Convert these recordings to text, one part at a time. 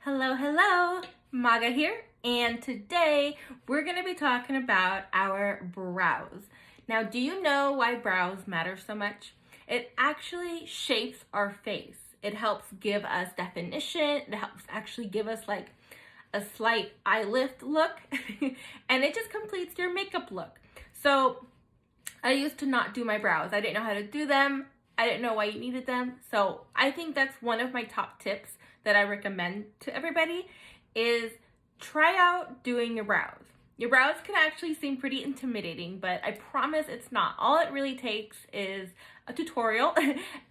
Hello, hello, Maga here, and today we're going to be talking about our brows. Now, do you know why brows matter so much? It actually shapes our face. It helps give us definition. It helps actually give us like a slight eye lift look, and it just completes your makeup look. So I used to not do my brows. I didn't know how to do them. I didn't know why you needed them. So I think that's one of my top tips that I recommend to everybody is try out doing your brows. Your brows can actually seem pretty intimidating, but I promise it's not. All it really takes is a tutorial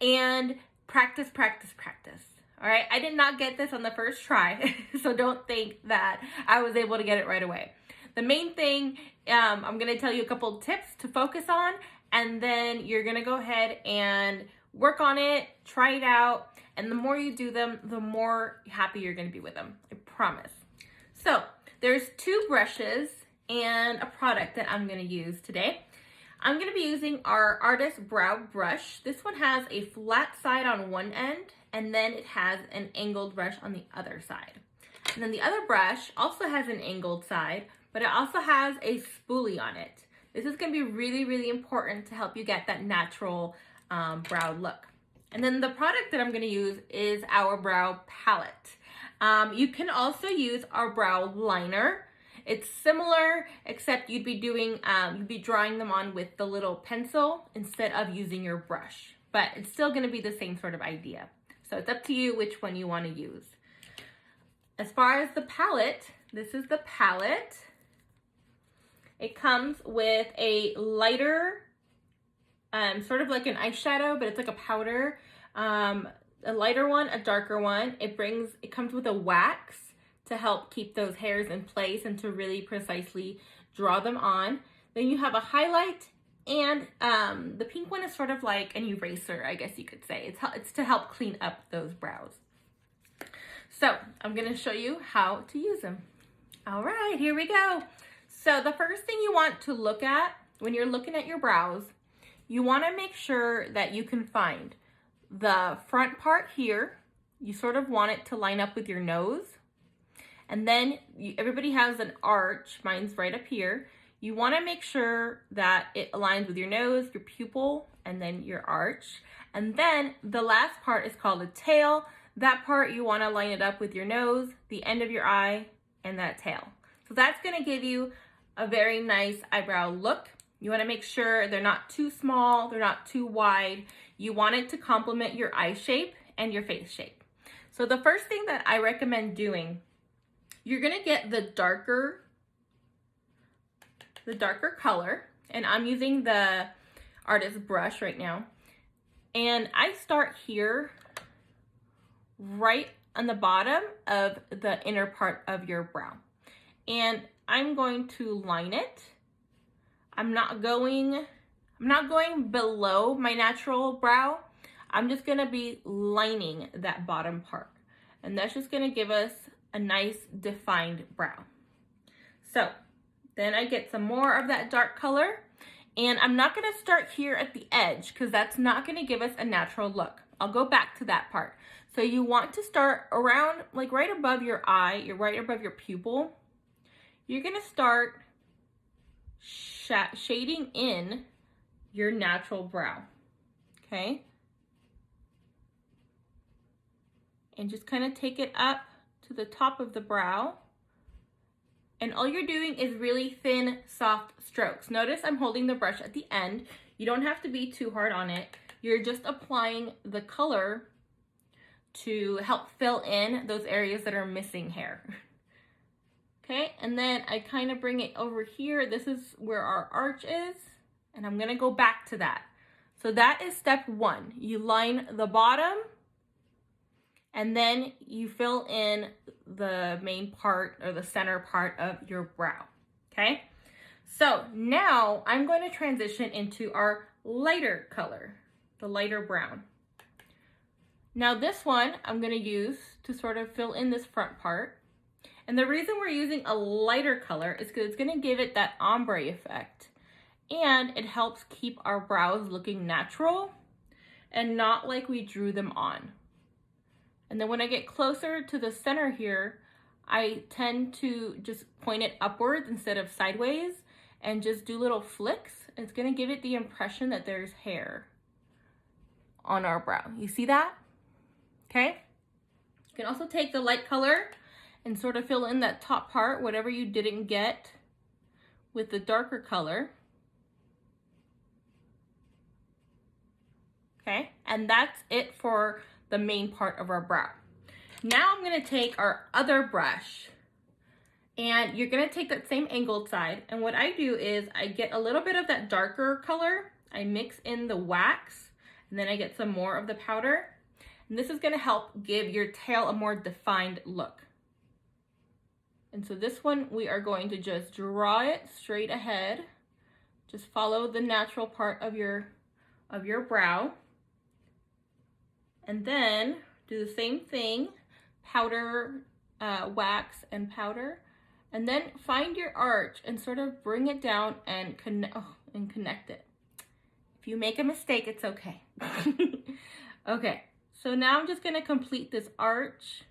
and practice, practice, practice. All right, I did not get this on the first try, so don't think that I was able to get it right away. The main thing, I'm gonna tell you a couple tips to focus on, and then you're gonna go ahead and work on it, try it out, and the more you do them, the more happy you're gonna be with them, I promise. So there's 2 brushes and a product that I'm gonna use today. I'm gonna be using our Artist Brow Brush. This one has a flat side on one end, and then it has an angled brush on the other side. And then the other brush also has an angled side, but it also has a spoolie on it. This is gonna be really, really important to help you get that natural brow look. And then the product that I'm gonna use is our brow palette. You can also use our brow liner. It's similar, except you'd be drawing them on with the little pencil instead of using your brush. But it's still gonna be the same sort of idea. So it's up to you which one you wanna use. As far as the palette, this is the palette. It comes with a lighter, sort of like an eyeshadow, but it's like a powder. A lighter one, a darker one. It comes with a wax to help keep those hairs in place and to really precisely draw them on. Then you have a highlight, and the pink one is sort of like an eraser, I guess you could say. It's to help clean up those brows. So I'm gonna show you how to use them. All right, here we go. So the first thing you want to look at when you're looking at your brows, you want to make sure that you can find the front part here. You sort of want it to line up with your nose. And then everybody has an arch. Mine's right up here. You want to make sure that it aligns with your nose, your pupil, and then your arch. And then the last part is called a tail. That part you want to line it up with your nose, the end of your eye, and that tail. So that's going to give you a very nice eyebrow look. You want to make sure they're not too small, they're not too wide. You want it to complement your eye shape and your face shape. So the first thing that I recommend doing, you're going to get the darker color, and I'm using the Artist brush right now. And I start here right on the bottom of the inner part of your brow. And I'm going to line it. I'm not going below my natural brow. I'm just gonna be lining that bottom part. And that's just gonna give us a nice defined brow. So then I get some more of that dark color, and I'm not gonna start here at the edge because that's not gonna give us a natural look. I'll go back to that part. So you want to start around, like right above your eye, right above your pupil. You're gonna start shading in your natural brow, okay? And just kind of take it up to the top of the brow. And all you're doing is really thin, soft strokes. Notice I'm holding the brush at the end. You don't have to be too hard on it. You're just applying the color to help fill in those areas that are missing hair. Okay, and then I kind of bring it over here. This is where our arch is, and I'm gonna go back to that. So that is step 1. You line the bottom, and then you fill in the main part or the center part of your brow, okay? So now I'm going to transition into our lighter color, the lighter brown. Now this one I'm gonna use to sort of fill in this front part. And the reason we're using a lighter color is because it's gonna give it that ombre effect. And it helps keep our brows looking natural and not like we drew them on. And then when I get closer to the center here, I tend to just point it upwards instead of sideways and just do little flicks. It's gonna give it the impression that there's hair on our brow. You see that? Okay. You can also take the light color and sort of fill in that top part, whatever you didn't get with the darker color. Okay, and that's it for the main part of our brow. Now I'm gonna take our other brush, and you're gonna take that same angled side, and what I do is I get a little bit of that darker color, I mix in the wax, and then I get some more of the powder, and this is gonna help give your tail a more defined look. And so this one, we are going to just draw it straight ahead. Just follow the natural part of your brow. And then do the same thing, powder, wax and powder. And then find your arch and sort of bring it down and connect it. If you make a mistake, it's okay. Okay, so now I'm just gonna complete this arch.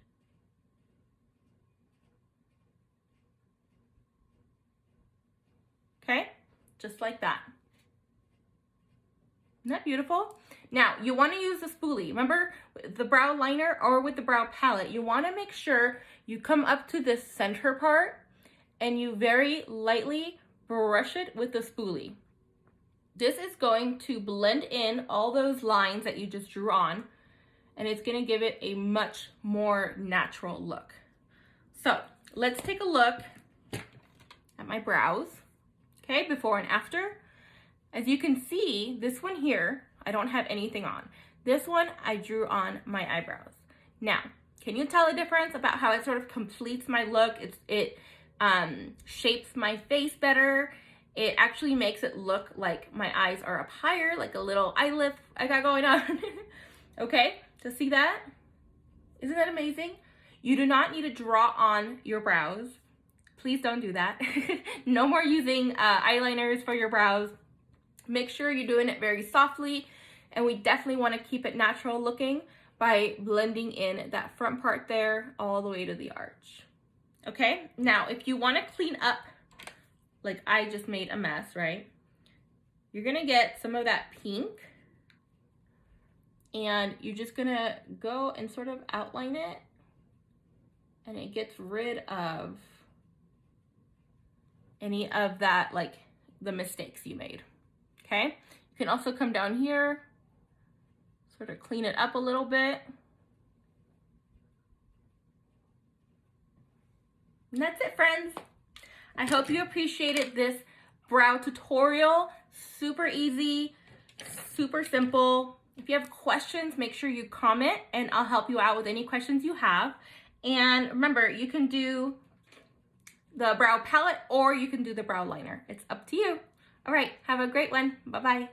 Okay, just like that. Isn't that beautiful? Now, you want to use the spoolie. Remember, the brow liner or with the brow palette, you want to make sure you come up to this center part and you very lightly brush it with the spoolie. This is going to blend in all those lines that you just drew on, and it's going to give it a much more natural look. So, let's take a look at my brows, okay, before and after. As you can see, this one here, I don't have anything on. This one, I drew on my eyebrows. Now, can you tell a difference about how it sort of completes my look? It shapes my face better. It actually makes it look like my eyes are up higher, like a little eye lift I got going on. Okay, so see that? Isn't that amazing? You do not need to draw on your brows. Please don't do that. No more using eyeliners for your brows. Make sure you're doing it very softly, and we definitely want to keep it natural looking by blending in that front part there all the way to the arch. Okay, now if you want to clean up, like I just made a mess, right? You're gonna get some of that pink, and you're just gonna go and sort of outline it, and it gets rid of any of that, like the mistakes you made. Okay, you can also come down here, sort of clean it up a little bit. And that's it, friends. I hope you appreciated this brow tutorial. Super easy, super simple. If you have questions, make sure you comment and I'll help you out with any questions you have. And remember, you can do the brow palette or you can do the brow liner. It's up to you. All right, have a great one. Bye-bye.